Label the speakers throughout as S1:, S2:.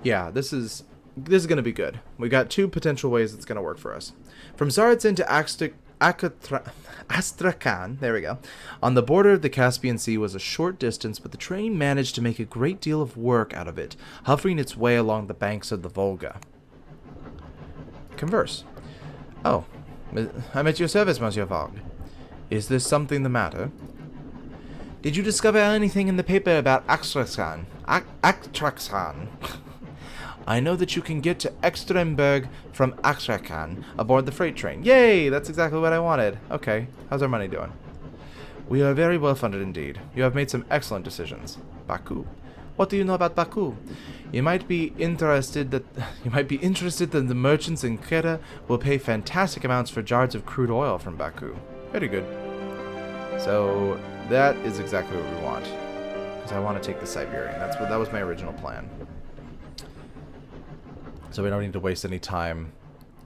S1: Yeah, this is going to be good. We got two potential ways it's going to work for us. From Tsaritsyn to Astrakhan, there we go. On the border of the Caspian Sea was a short distance, but the train managed to make a great deal of work out of it, hovering its way along the banks of the Volga. Converse. Oh, I'm at your service, Monsieur Fogg. Is there something the matter? Did you discover anything in the paper about Astrakhan? Astrakhan. I know that you can get to Ekaterinburg from Astrakhan aboard the freight train. Yay! That's exactly what I wanted. Okay, how's our money doing? We are very well funded indeed. You have made some excellent decisions. Baku. What do you know about Baku? You might be interested that the merchants in Kreta will pay fantastic amounts for jars of crude oil from Baku. Very good. So that is exactly what we want. Because I want to take the Siberian. That was my original plan. So we don't need to waste any time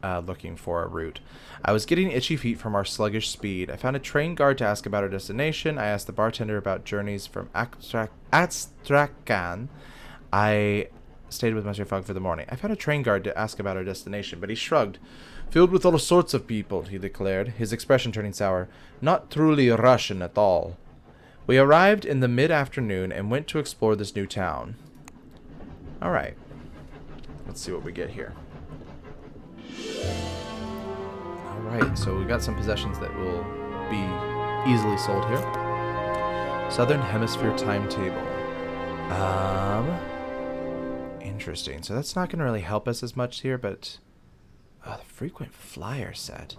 S1: looking for a route. I was getting itchy feet from our sluggish speed. I found a train guard to ask about our destination. I asked the bartender about journeys from Astrakhan. I stayed with Monsieur Fogg for the morning. I found a train guard to ask about our destination, but he shrugged. Filled with all sorts of people, he declared, his expression turning sour. Not truly Russian at all. We arrived in the mid-afternoon and went to explore this new town. Alright. Let's see what we get here. Alright, so we got some possessions that will be easily sold here. Southern Hemisphere timetable. Interesting. So that's not going to really help us as much here, but... the frequent flyer set.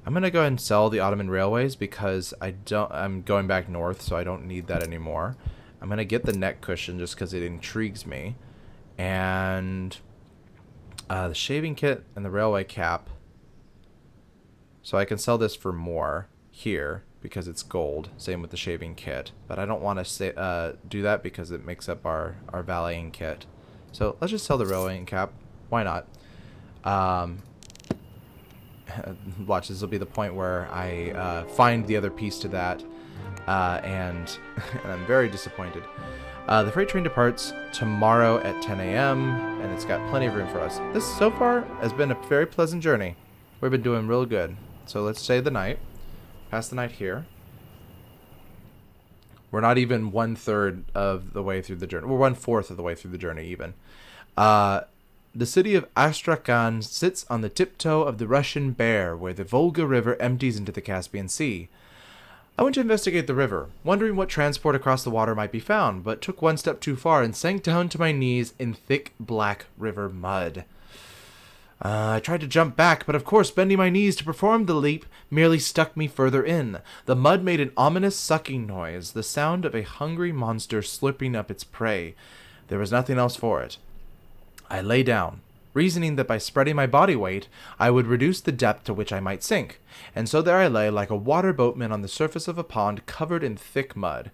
S1: I'm going to go ahead and sell the Ottoman Railways because I'm going back north, so I don't need that anymore. I'm going to get the neck cushion just because it intrigues me. And the shaving kit and the railway cap. So I can sell this for more here because it's gold. Same with the shaving kit. But I don't want to do that because it makes up our valeting kit. So let's just sell the railway cap. Why not? Watch, this will be the point where I find the other piece to that. And I'm very disappointed. The freight train departs tomorrow at 10 a.m. and it's got plenty of room for us. This so far has been a very pleasant journey. We've been doing real good. So let's stay the night. Pass the night here. We're not even 1/3 of the way through the journey. We're 1/4 of the way through the journey even. The city of Astrakhan sits on the tiptoe of the Russian Bear, where the Volga River empties into the Caspian Sea. I went to investigate the river, wondering what transport across the water might be found, but took one step too far and sank down to my knees in thick black river mud. I tried to jump back, but of course bending my knees to perform the leap merely stuck me further in. The mud made an ominous sucking noise, the sound of a hungry monster slurping up its prey. There was nothing else for it. I lay down, reasoning that by spreading my body weight, I would reduce the depth to which I might sink, and so there I lay like a water boatman on the surface of a pond covered in thick mud.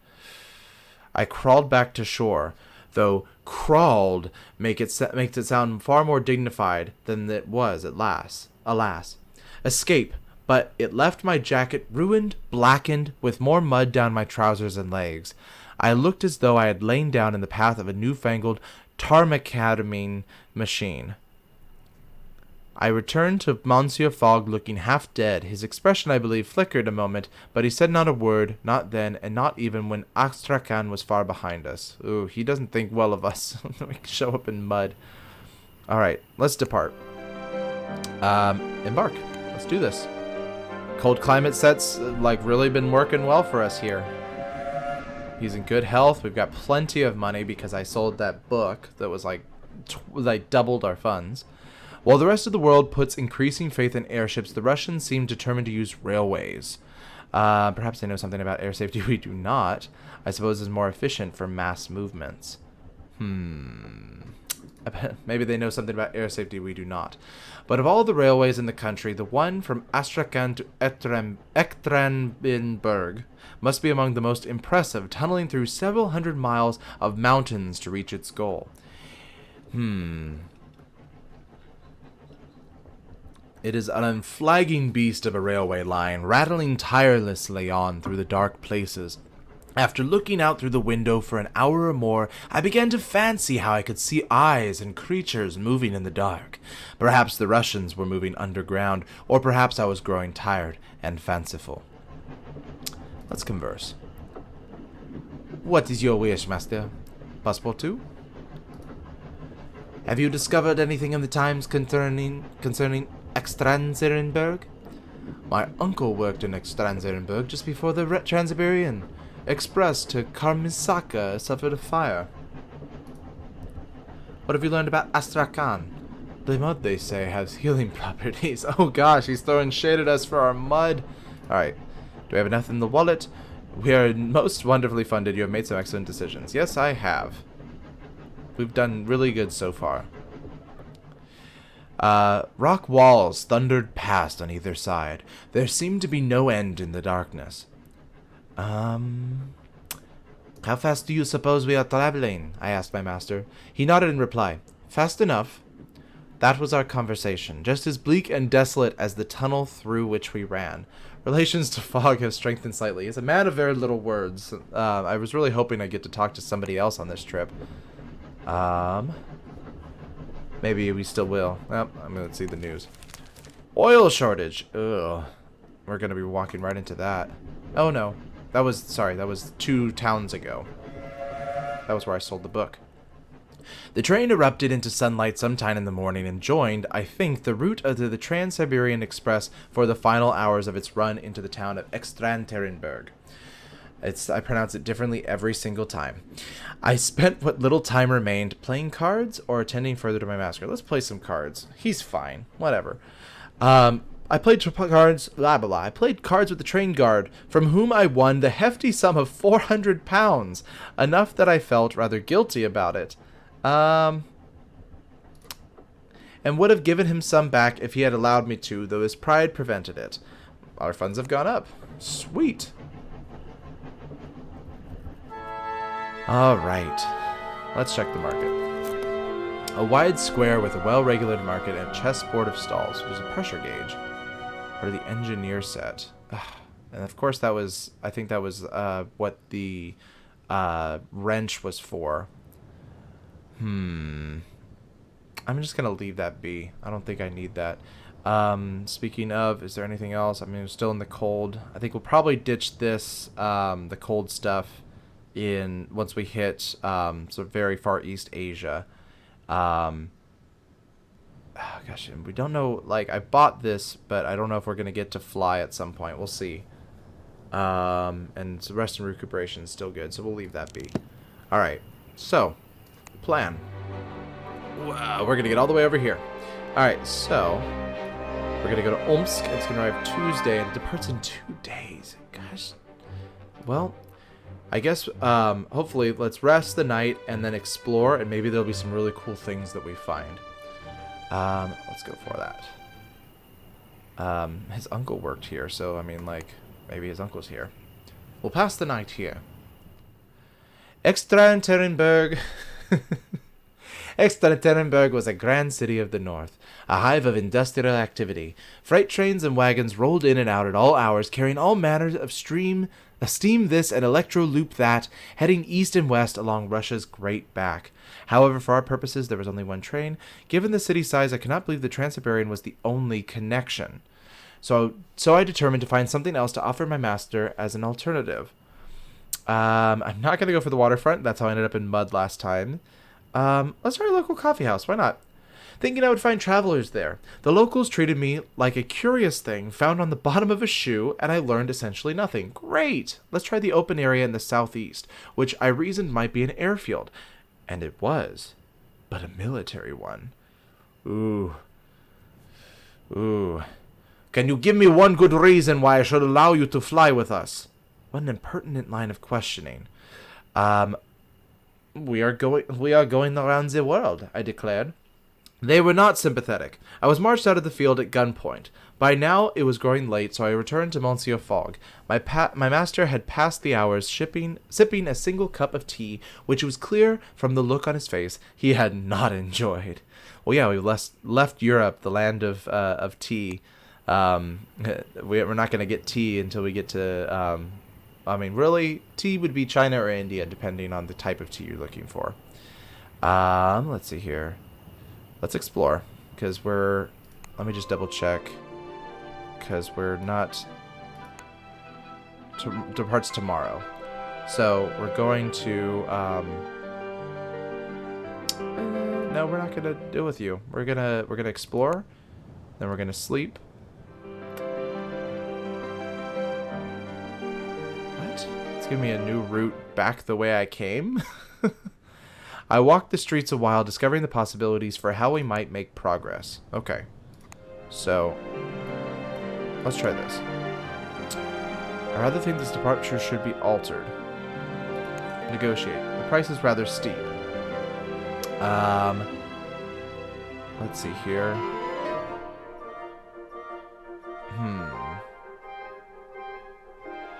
S1: I crawled back to shore, though crawled makes it sound far more dignified than it was at last. Alas. Escape, but it left my jacket ruined, blackened, with more mud down my trousers and legs. I looked as though I had lain down in the path of a newfangled tarmacadamine machine. I returned to Monsieur Fogg looking half dead. His expression, I believe, flickered a moment, but he said not a word, not then, and not even when Astrakhan was far behind us. Ooh, he doesn't think well of us. We show up in mud. Alright, let's depart. Embark. Let's do this. Cold climate sets, really been working well for us here. He's in good health. We've got plenty of money because I sold that book that was doubled our funds. While the rest of the world puts increasing faith in airships, the Russians seem determined to use railways. Perhaps they know something about air safety we do not. I suppose is more efficient for mass movements. Maybe they know something about air safety we do not. But of all the railways in the country, the one from Astrakhan to Ekaterinburg must be among the most impressive, tunneling through several hundred miles of mountains to reach its goal. It is an unflagging beast of a railway line, rattling tirelessly on through the dark places After looking out through the window for an hour or more, I began to fancy how I could see eyes and creatures moving in the dark. Perhaps the Russians were moving underground, or perhaps I was growing tired and fanciful. Let's converse. What is your wish, master? Passport too? Have you discovered anything in the times concerning Trans-Siberian? My uncle worked in Trans-Siberian just before the Trans-Siberian Express to Karmisaka suffered a fire. What have you learned about Astrakhan? The mud, they say, has healing properties. Oh gosh, he's throwing shade at us for our mud. Alright, do we have enough in the wallet? We are most wonderfully funded. You have made some excellent decisions. Yes, I have. We've done really good so far. Rock walls thundered past on either side. There seemed to be no end in the darkness. How fast do you suppose we are traveling? I asked my master. He nodded in reply. Fast enough. That was our conversation, just as bleak and desolate as the tunnel through which we ran. Relations to fog have strengthened slightly. He's a man of very little words. I was really hoping I'd get to talk to somebody else on this trip. Maybe we still will. Well, I'm going to see the news. Oil shortage. Ugh. We're going to be walking right into that. Oh, no. That was 2 towns ago. That was where I sold the book. The train erupted into sunlight sometime in the morning and joined, I think, the route of the Trans-Siberian Express for the final hours of its run into the town of Ekaterinburg. I pronounce it differently every single time. I spent what little time remained playing cards or attending further to my master. Let's play some cards. He's fine. Whatever. I played cards, blah, blah, blah. I played cards with the train guard, from whom I won the hefty sum of 400 pounds, enough that I felt rather guilty about it. And would have given him some back if he had allowed me to, though his pride prevented it. Our funds have gone up. Sweet. Alright. Let's check the market. A wide square with a well-regulated market and a chessboard of stalls. There's a pressure gauge. Or the engineer set. And of course that was, I think that was what the wrench was for. I'm just going to leave that be. I don't think I need that. Speaking of, is there anything else? I mean, we're still in the cold. I think we'll probably ditch this, the cold stuff, once we hit sort of very far East Asia. Gosh, we don't know, like, I bought this, but I don't know if we're going to get to fly at some point. We'll see. And rest and recuperation is still good, so we'll leave that be. Alright, so, plan. Wow, we're going to get all the way over here. Alright, so, we're going to go to Omsk. It's going to arrive Tuesday, and it departs in 2 days. Gosh. Well, I guess, hopefully, let's rest the night and then explore, and maybe there'll be some really cool things that we find. Let's go for that. His uncle worked here, so, I mean, like, maybe his uncle's here. We'll pass the night here. Ekaterinburg. Ekaterinburg was a grand city of the north, a hive of industrial activity. Freight trains and wagons rolled in and out at all hours, carrying all manner of steam this and electro loop that, heading east and west along Russia's great back. However, for our purposes, there was only one train. Given the city size, I cannot believe the Trans-Siberian was the only connection. So I determined to find something else to offer my master as an alternative. I'm not going to go for the waterfront. That's how I ended up in mud last time. Let's try a local coffee house. Why not? Thinking I would find travelers there. The locals treated me like a curious thing found on the bottom of a shoe, and I learned essentially nothing. Great! Let's try the open area in the southeast, which I reasoned might be an airfield. And it was. But a military one. Ooh. Can you give me one good reason why I should allow you to fly with us? What an impertinent line of questioning. We are going around the world, I declared. They were not sympathetic. I was marched out of the field at gunpoint. By now it was growing late, so I returned to Monsieur Fogg. My master had passed the hours sipping a single cup of tea, which was clear from the look on his face he had not enjoyed. Well, yeah, we left Europe, the land of tea. We're not going to get tea until we get to I mean, really, tea would be China or India, depending on the type of tea you're looking for. Let's see here. Let's explore, because we're... Let me just double check, because we're not... Departs tomorrow. So, we're going to... no, we're not gonna deal with you. We're gonna explore, then we're gonna sleep. What? It's giving me a new route back the way I came. I walked the streets a while, discovering the possibilities for how we might make progress. Okay, so let's try this. I rather think this departure should be altered. Negotiate. The price is rather steep. Let's see here.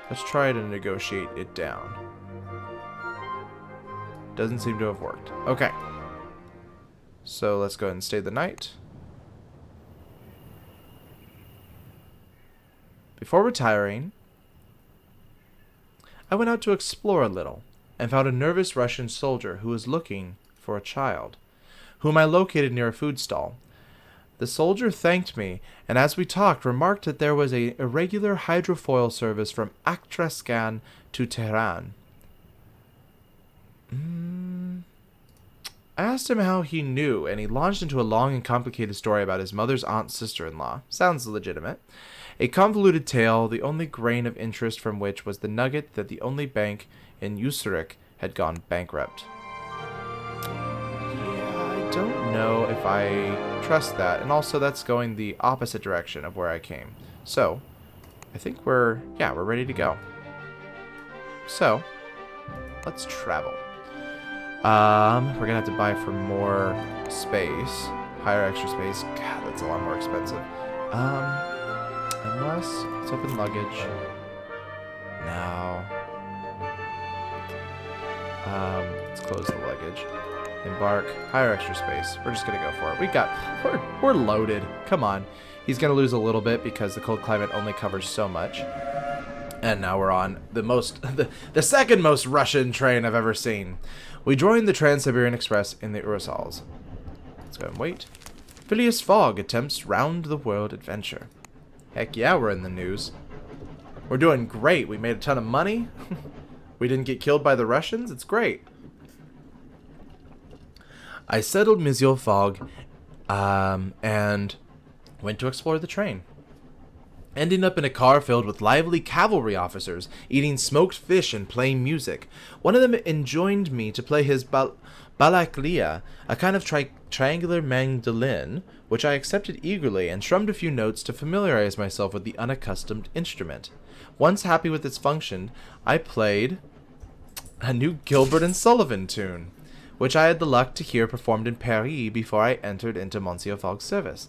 S1: Let's try to negotiate it down. Doesn't seem to have worked. Okay. So let's go ahead and stay the night. Before retiring, I went out to explore a little and found a nervous Russian soldier who was looking for a child, whom I located near a food stall. The soldier thanked me, and as we talked, remarked that there was a irregular hydrofoil service from Astrachan to Tehran. I asked him how he knew, and he launched into a long and complicated story about his mother's aunt's sister-in-law. Sounds legitimate. A convoluted tale, the only grain of interest from which was the nugget that the only bank in Usuric had gone bankrupt. Yeah, I don't know if I trust that. And also, that's going the opposite direction of where I came. So, I think we're ready to go. So, let's travel. We're gonna have to buy for more space. Higher extra space. God, that's a lot more expensive. Unless, let's open luggage. No. Let's close the luggage. Embark. Higher extra space. We're just gonna go for it. We're loaded. Come on. He's gonna lose a little bit because the cold climate only covers so much. And now we're on the second most Russian train I've ever seen. We joined the Trans-Siberian Express in the Urals. Let's go and wait. Phileas Fogg attempts round-the-world adventure. Heck yeah, we're in the news. We're doing great. We made a ton of money. We didn't get killed by the Russians. It's great. I settled Monsieur Fogg and went to explore the train. Ending up in a car filled with lively cavalry officers, eating smoked fish and playing music. One of them enjoined me to play his balaklia, a kind of triangular mandolin, which I accepted eagerly and strummed a few notes to familiarize myself with the unaccustomed instrument. Once happy with its function, I played a new Gilbert and Sullivan tune, which I had the luck to hear performed in Paris before I entered into Monsieur Fogg's service.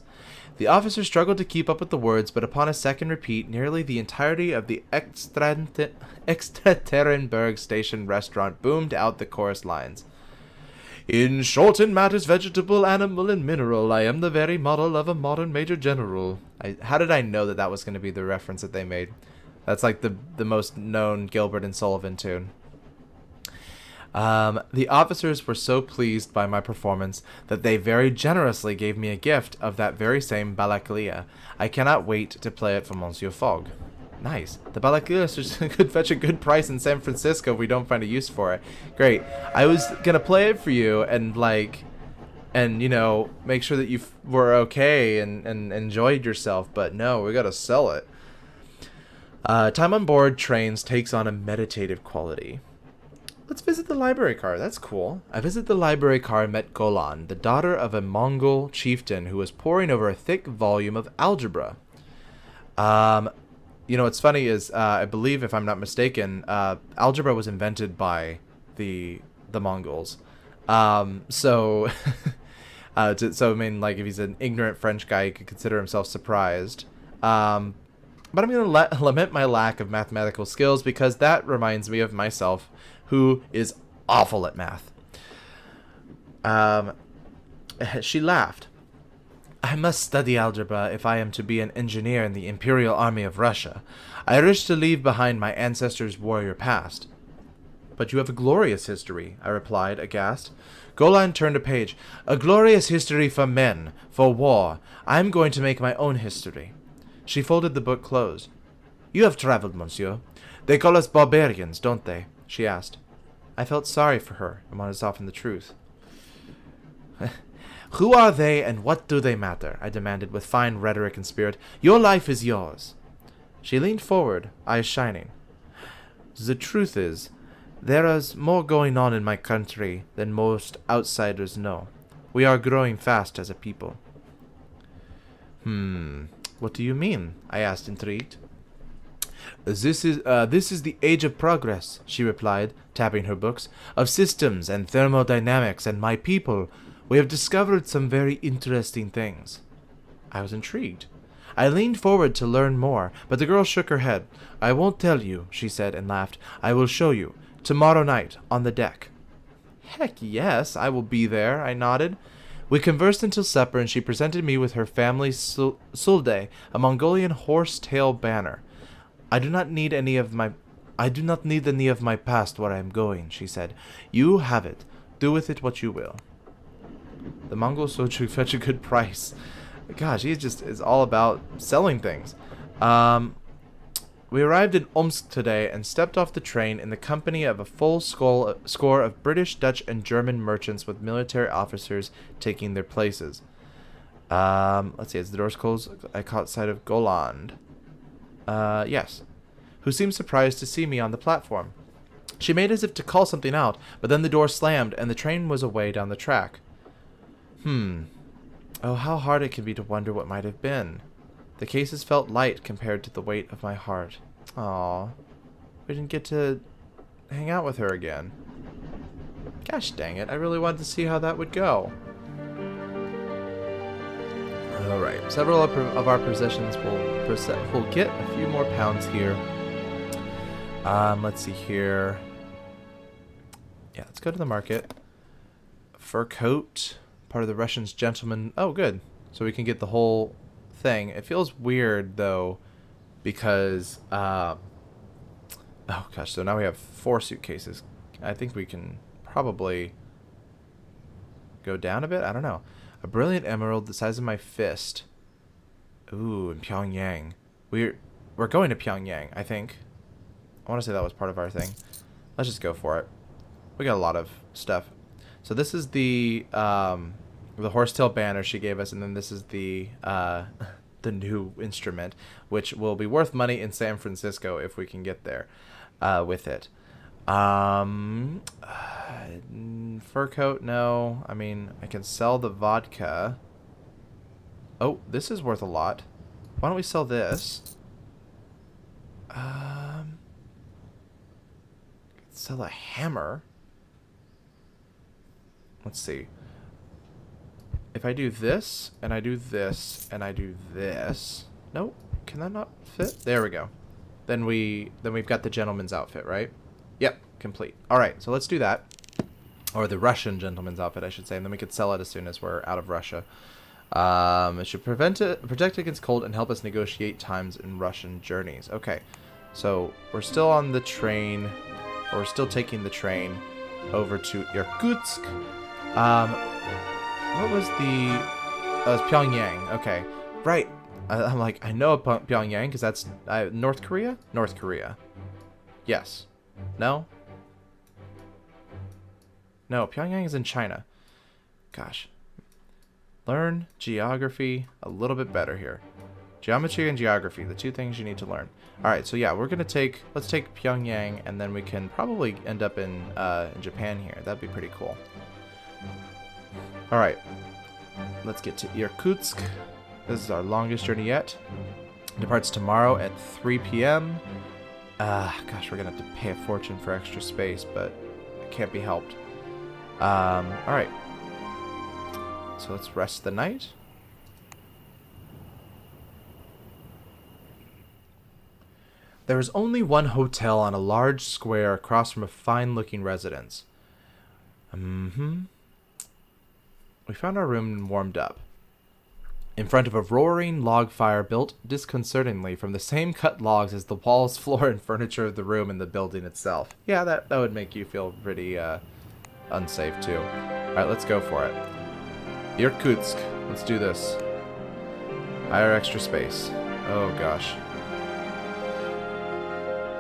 S1: The officer struggled to keep up with the words, but upon a second repeat, nearly the entirety of the Ekstraterenberg station restaurant boomed out the chorus lines. In short, in matters vegetable, animal, and mineral, I am the very model of a modern major general. How did I know that that was going to be the reference that they made? That's like the most known Gilbert and Sullivan tune. The officers were so pleased by my performance that they very generously gave me a gift of that very same balaklia. I cannot wait to play it for Monsieur Fogg. Nice. The balaklia could fetch a good price in San Francisco if we don't find a use for it. Great. I was gonna play it for you and you know, make sure that you were okay and enjoyed yourself, but no, we gotta sell it. Time on board trains takes on a meditative quality. Let's visit the library car. That's cool. I visited the library car and met Golan, the daughter of a Mongol chieftain who was poring over a thick volume of algebra. You know, what's funny is, I believe, if I'm not mistaken, algebra was invented by the Mongols. So I mean, like, if he's an ignorant French guy, he could consider himself surprised. But I'm going to lament my lack of mathematical skills because that reminds me of myself, who is awful at math. She laughed. I must study algebra if I am to be an engineer in the Imperial Army of Russia. I wish to leave behind my ancestors' warrior past. But you have a glorious history, I replied, aghast. Golan turned a page. A glorious history for men, for war. I am going to make my own history. She folded the book closed. You have traveled, monsieur. They call us barbarians, don't they? She asked. I felt sorry for her and wanted to soften the truth. Who are they and what do they matter? I demanded with fine rhetoric and spirit. Your life is yours. She leaned forward, eyes shining. The truth is, there is more going on in my country than most outsiders know. We are growing fast as a people. What do you mean? I asked, intrigued. This is the age of progress, she replied, tapping her books, of systems and thermodynamics, and my people, we have discovered some very interesting things. I was intrigued. I leaned forward to learn more, but the girl shook her head. I won't tell you, she said, and laughed. I will show you. Tomorrow night, on the deck. Heck yes, I will be there, I nodded. We conversed until supper, and she presented me with her family's sulde, a Mongolian horse-tail banner. I do not need any of my past where I am going, she said. You have it. Do with it what you will. The Mongols sold such a good price. Gosh, he just is all about selling things. We arrived in Omsk today and stepped off the train in the company of a full score of British, Dutch, and German merchants with military officers taking their places. Let's see, as the doors closed, I caught sight of Goland. Yes. Who seemed surprised to see me on the platform. She made as if to call something out, but then the door slammed and the train was away down the track. Oh, how hard it can be to wonder what might have been. The cases felt light compared to the weight of my heart. Aw, we didn't get to hang out with her again. Gosh dang it, I really wanted to see how that would go. Alright, several of our possessions will get a few more pounds here. Let's see here. Yeah, let's go to the market. Fur coat, part of the Russian's gentleman. Oh, good. So we can get the whole thing. It feels weird, though, because, oh gosh, so now we have 4 suitcases. I think we can probably go down a bit. I don't know. A brilliant emerald the size of my fist. Ooh, in Pyongyang. We're going to Pyongyang, I think. I want to say that was part of our thing. Let's just go for it. We got a lot of stuff. So this is the horsetail banner she gave us, and then this is the new instrument, which will be worth money in San Francisco if we can get there with it. Fur coat, no. I mean, I can sell the vodka. Oh, this is worth a lot. Why don't we sell this? Sell a hammer. Let's see. If I do this, and I do this, and I do this. Nope. Can that not fit? There we go. Then we've got the gentleman's outfit, right? Yep, complete. Alright, so let's do that. Or the Russian gentleman's outfit, I should say. And then we could sell it as soon as we're out of Russia. It should protect against cold and help us negotiate times in Russian journeys. Okay, so we're still on the train. Or we're still taking the train over to Irkutsk. What was the... Oh, it was Pyongyang. Okay, right. I'm like, I know Pyongyang because that's North Korea? North Korea. Yes. No? No, Pyongyang is in China. Gosh. Learn geography a little bit better here. Geometry and geography, the 2 things you need to learn. Alright, so yeah, let's take Pyongyang, and then we can probably end up in Japan here. That'd be pretty cool. Alright, let's get to Irkutsk. This is our longest journey yet. Departs tomorrow at 3 p.m. Gosh, we're gonna have to pay a fortune for extra space, but it can't be helped. Alright. So let's rest the night. There is only one hotel on a large square across from a fine-looking residence. We found our room and warmed up. in front of a roaring log fire built disconcertingly from the same cut logs as the walls, floor, and furniture of the room and the building itself. Yeah, that would make you feel pretty unsafe too. Alright, let's go for it. Irkutsk. Let's do this. Hire extra space. Oh gosh.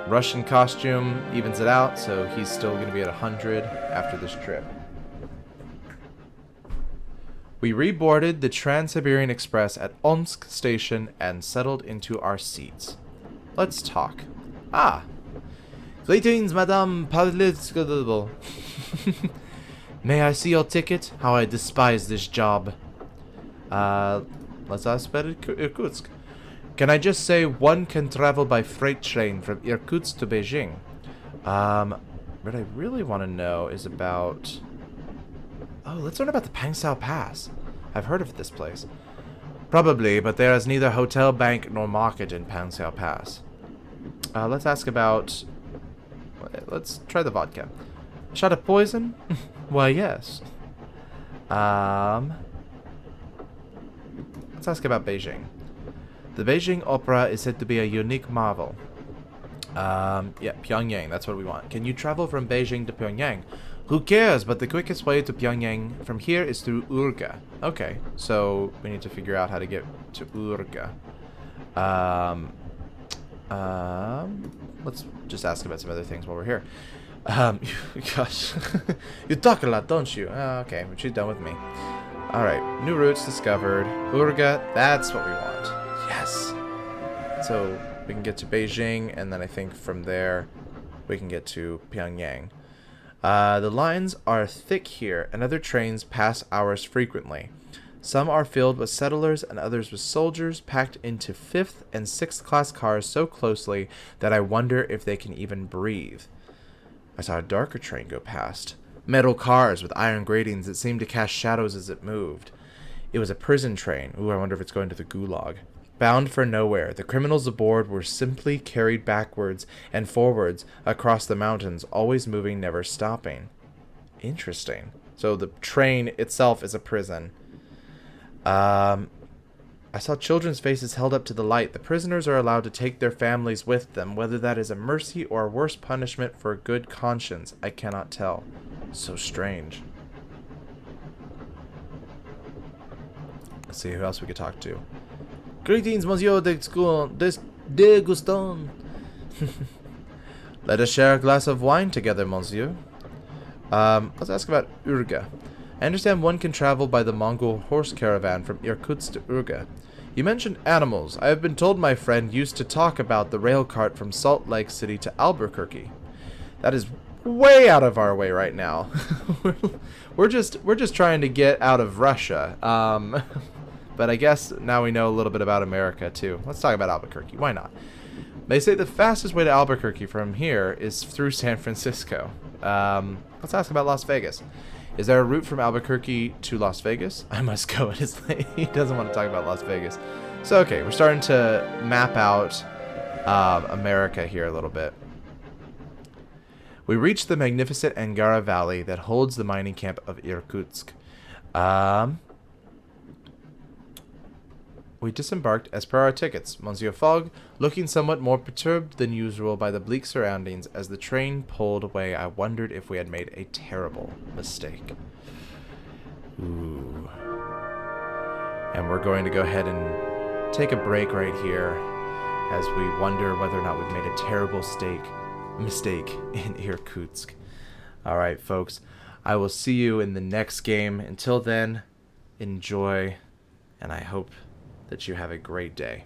S1: Russian costume evens it out, so he's still going to be at 100 after this trip. We reboarded the Trans-Siberian Express at Omsk station and settled into our seats. Let's talk. Ah. Greetings, Madame Pavlitskadable. May I see your ticket? How I despise this job. Let's ask about Irkutsk. Can I just say one can travel by freight train from Irkutsk to Beijing? What I really want to know is about... Oh, let's learn about the Pangsao Pass. I've heard of this place. Probably, but there is neither hotel, bank, nor market in Pangsao Pass. Let's ask about... Let's try the vodka. Shot of poison? Why, yes. Let's ask about Beijing. The Beijing Opera is said to be a unique marvel. Yeah, Pyongyang, that's what we want. Can you travel from Beijing to Pyongyang? Who cares? But the quickest way to Pyongyang from here is through Urga. Okay, so we need to figure out how to get to Urga. Let's just ask about some other things while we're here. Gosh. You talk a lot, don't you? Okay, but she's done with me. Alright, new routes discovered. Urga, that's what we want. Yes! So, we can get to Beijing, and then I think from there, we can get to Pyongyang. The lines are thick here, and other trains pass ours frequently. Some are filled with settlers and others with soldiers, packed into 5th and 6th class cars so closely that I wonder if they can even breathe. I saw a darker train go past. Metal cars with iron gratings that seemed to cast shadows as it moved. It was a prison train. Ooh, I wonder if it's going to the gulag. Bound for nowhere, the criminals aboard were simply carried backwards and forwards across the mountains, always moving, never stopping. Interesting. So the train itself is a prison. I saw children's faces held up to the light. The prisoners are allowed to take their families with them. Whether that is a mercy or a worse punishment for a good conscience, I cannot tell. So strange. Let's see who else we could talk to. Greetings, Monsieur de Guston. Let us share a glass of wine together, Monsieur. Let's ask about Urga. I understand one can travel by the Mongol horse caravan from Irkutsk to Urga. You mentioned animals. I have been told my friend used to talk about the rail cart from Salt Lake City to Albuquerque. That is way out of our way right now. we're just trying to get out of Russia. But I guess now we know a little bit about America too. Let's talk about Albuquerque. Why not? They say the fastest way to Albuquerque from here is through San Francisco. Let's ask about Las Vegas. Is there a route from Albuquerque to Las Vegas? I must go. It is late. He doesn't want to talk about Las Vegas. So, okay, we're starting to map out America here a little bit. We reached the magnificent Angara Valley that holds the mining camp of Irkutsk. We disembarked as per our tickets. Monsieur Fogg, looking somewhat more perturbed than usual by the bleak surroundings, as the train pulled away, I wondered if we had made a terrible mistake. Ooh. And we're going to go ahead and take a break right here as we wonder whether or not we've made a terrible mistake in Irkutsk. Alright, folks. I will see you in the next game. Until then, enjoy, and I hope that you have a great day.